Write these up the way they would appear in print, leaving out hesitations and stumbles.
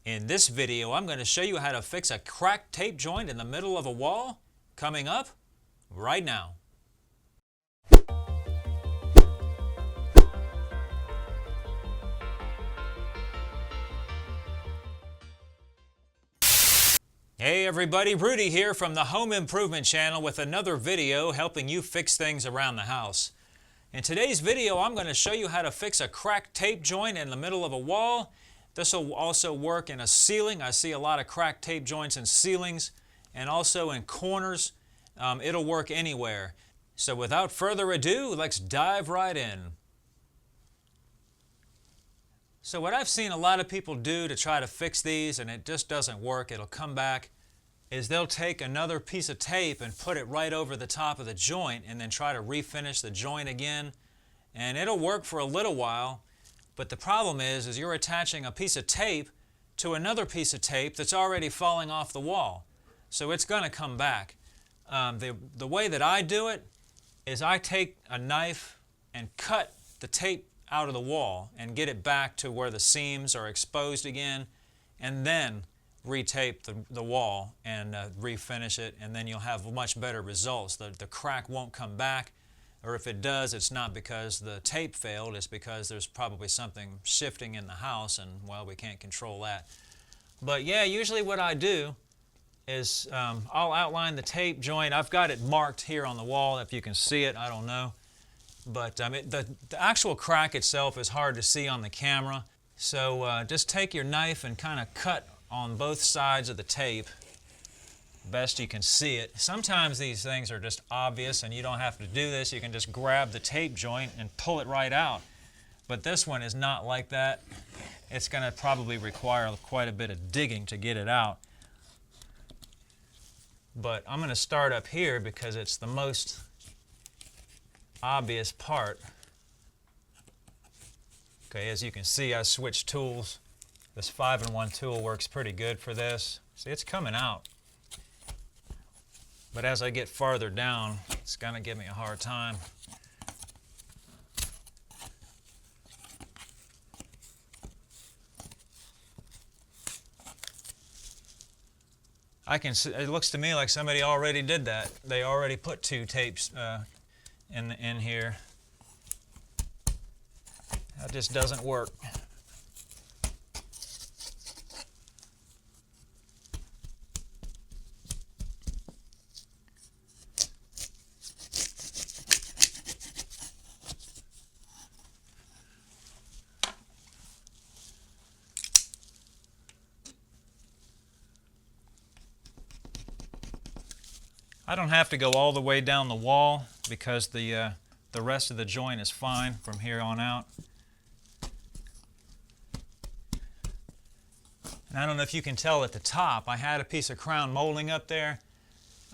In this video, I'm going to show you how to fix a cracked tape joint in the middle of a wall, coming up right now. Hey everybody, Rudy here from the Home Improvement Channel with another video helping you fix things around the house. In today's video, I'm going to show you how to fix a cracked tape joint in the middle of a wall. This will also work in a ceiling. I see a lot of cracked tape joints in ceilings and also in corners. It'll work anywhere. So without further ado, let's dive right in. So what I've seen a lot of people do to try to fix these, and it just doesn't work, it'll come back, is they'll take another piece of tape and put it right over the top of the joint and then try to refinish the joint again. And it'll work for a little while, but the problem is you're attaching a piece of tape to another piece of tape that's already falling off the wall. So it's going to come back. The way that I do it is I take a knife and cut the tape out of the wall and get it back to where the seams are exposed again, and then retape the wall and refinish it, and then you'll have much better results. The crack won't come back, or if it does, it's not because the tape failed, it's because there's probably something shifting in the house, and well, we can't control that. But yeah, usually what I do is I'll outline the tape joint. I've got it marked here on the wall. If you can see it, I don't know. But the actual crack itself is hard to see on the camera. So just take your knife and kind of cut on both sides of the tape, best you can see it. Sometimes these things are just obvious and you don't have to do this. You can just grab the tape joint and pull it right out. But this one is not like that. It's going to probably require quite a bit of digging to get it out. But I'm going to start up here because it's the most obvious part. Okay, as you can see, I switched tools. This 5-in-1 tool works pretty good for this. See, it's coming out. But as I get farther down, it's going to give me a hard time. I can see, it looks to me like somebody already did that. They already put two tapes in here. That just doesn't work. I don't have to go all the way down the wall because the rest of the joint is fine from here on out. And I don't know if you can tell at the top, I had a piece of crown molding up there.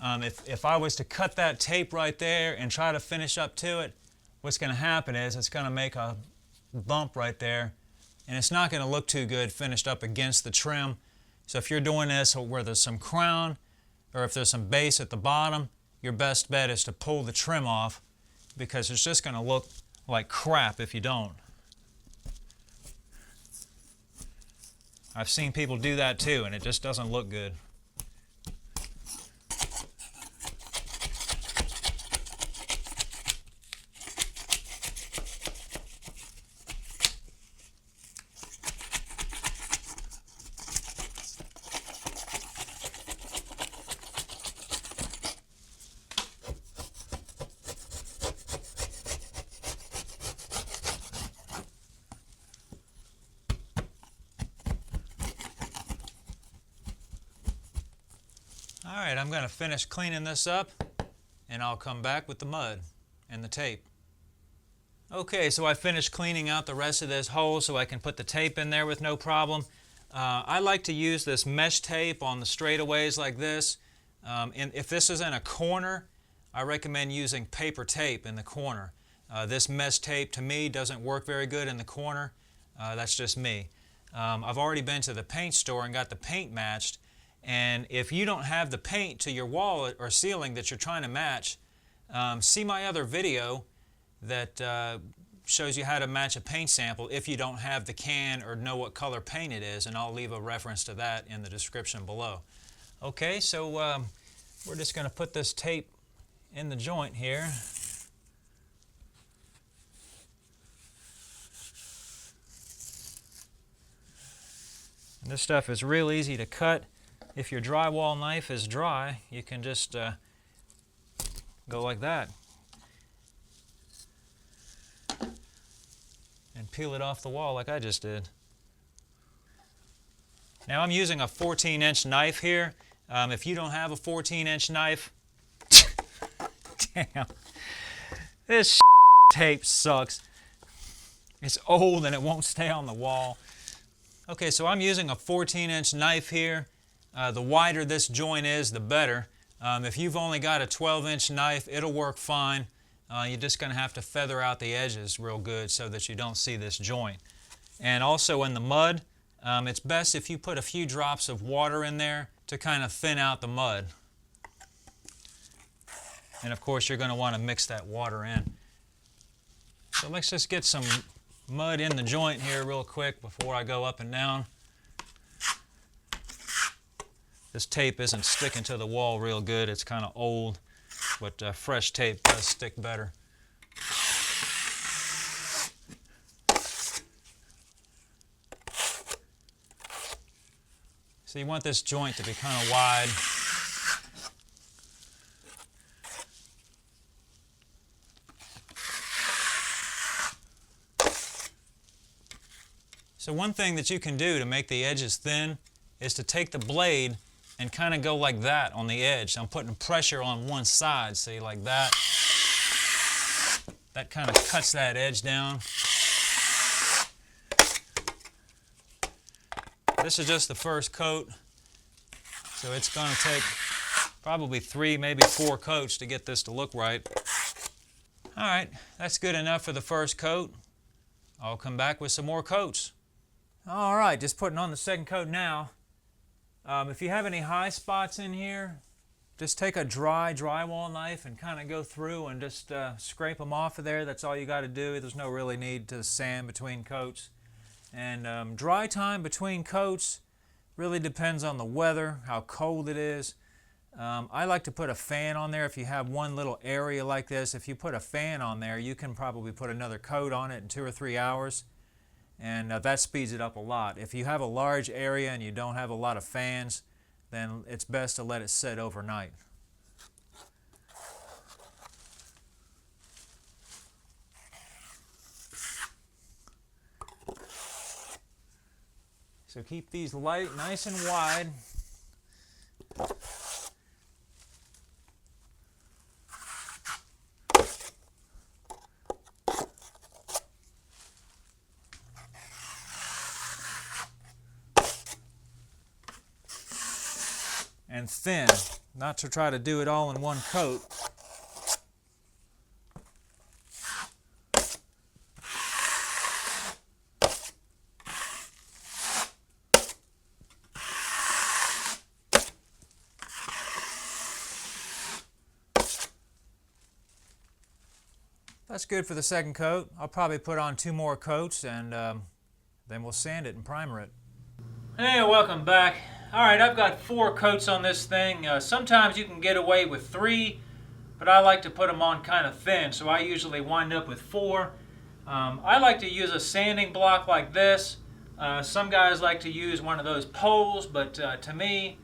If I was to cut that tape right there and try to finish up to it, what's going to happen is it's going to make a bump right there, and it's not going to look too good finished up against the trim. So if you're doing this where there's some crown, or if there's some base at the bottom, your best bet is to pull the trim off, because it's just going to look like crap if you don't. I've seen people do that too, and it just doesn't look good. Alright, I'm going to finish cleaning this up and I'll come back with the mud and the tape. Okay, so I finished cleaning out the rest of this hole so I can put the tape in there with no problem. I like to use this mesh tape on the straightaways like this. And if this is in a corner, I recommend using paper tape in the corner. This mesh tape to me doesn't work very good in the corner. That's just me. I've already been to the paint store and got the paint matched. And if you don't have the paint to your wall or ceiling that you're trying to match, see my other video that shows you how to match a paint sample if you don't have the can or know what color paint it is, and I'll leave a reference to that in the description below. Okay, so we're just going to put this tape in the joint here. And this stuff is real easy to cut. If your drywall knife is dry, you can just go like that and peel it off the wall like I just did. Now I'm using a 14-inch knife here. If you don't have a 14-inch knife, damn, this tape sucks. It's old and it won't stay on the wall. Okay, so I'm using a 14-inch knife here. The wider this joint is, the better. If you've only got a 12-inch knife, it'll work fine. You're just going to have to feather out the edges real good so that you don't see this joint. And also in the mud, it's best if you put a few drops of water in there to kind of thin out the mud. And of course you're going to want to mix that water in. So let's just get some mud in the joint here real quick before I go up and down. This tape isn't sticking to the wall real good. It's kind of old, but fresh tape does stick better. So you want this joint to be kind of wide. So one thing that you can do to make the edges thin is to take the blade and kind of go like that on the edge. I'm putting pressure on one side, see, like that. That kind of cuts that edge down. This is just the first coat, so it's going to take probably 3, maybe 4 coats to get this to look right. All right, that's good enough for the first coat. I'll come back with some more coats. All right, just putting on the second coat now. If you have any high spots in here, just take a dry drywall knife and kind of go through and just scrape them off of there. That's all you got to do. There's no really need to sand between coats. And dry time between coats really depends on the weather, how cold it is. I like to put a fan on there if you have one little area like this. If you put a fan on there, you can probably put another coat on it in 2 or 3 hours. And that speeds it up a lot. If you have a large area and you don't have a lot of fans, then it's best to let it sit overnight. So keep these light, nice and wide. And thin, not to try to do it all in one coat. That's good for the second coat. I'll probably put on 2 more coats and then we'll sand it and primer it. Hey, welcome back. Alright, I've got 4 coats on this thing. Sometimes you can get away with 3, but I like to put them on kind of thin, so I usually wind up with 4. I like to use a sanding block like this. Some guys like to use one of those poles, but to me,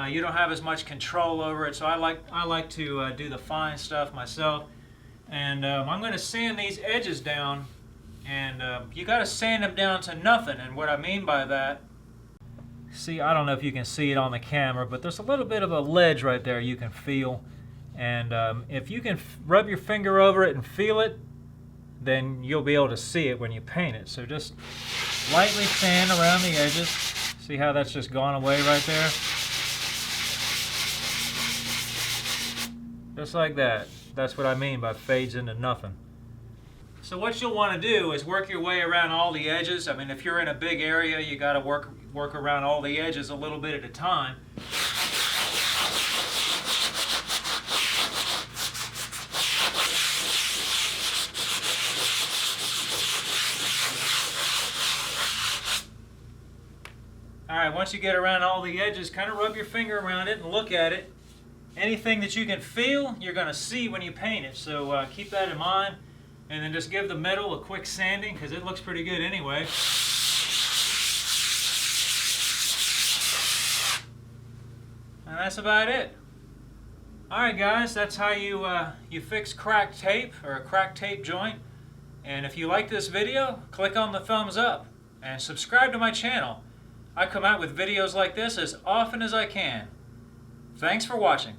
you don't have as much control over it, so I like to do the fine stuff myself. And I'm going to sand these edges down, and you got to sand them down to nothing. And what I mean by that, see, I don't know if you can see it on the camera, but there's a little bit of a ledge right there you can feel. And if you can rub your finger over it and feel it, then you'll be able to see it when you paint it. So just lightly sand around the edges. See how that's just gone away right there? Just like that. That's what I mean by fades into nothing. So what you'll want to do is work your way around all the edges. I mean, if you're in a big area, you got to work around all the edges a little bit at a time. Alright, once you get around all the edges, kind of rub your finger around it and look at it. Anything that you can feel, you're going to see when you paint it, so keep that in mind. And then just give the metal a quick sanding, because it looks pretty good anyway. And that's about it. Alright guys, that's how you fix cracked tape, or a cracked tape joint. And if you like this video, click on the thumbs up and subscribe to my channel. I come out with videos like this as often as I can. Thanks for watching.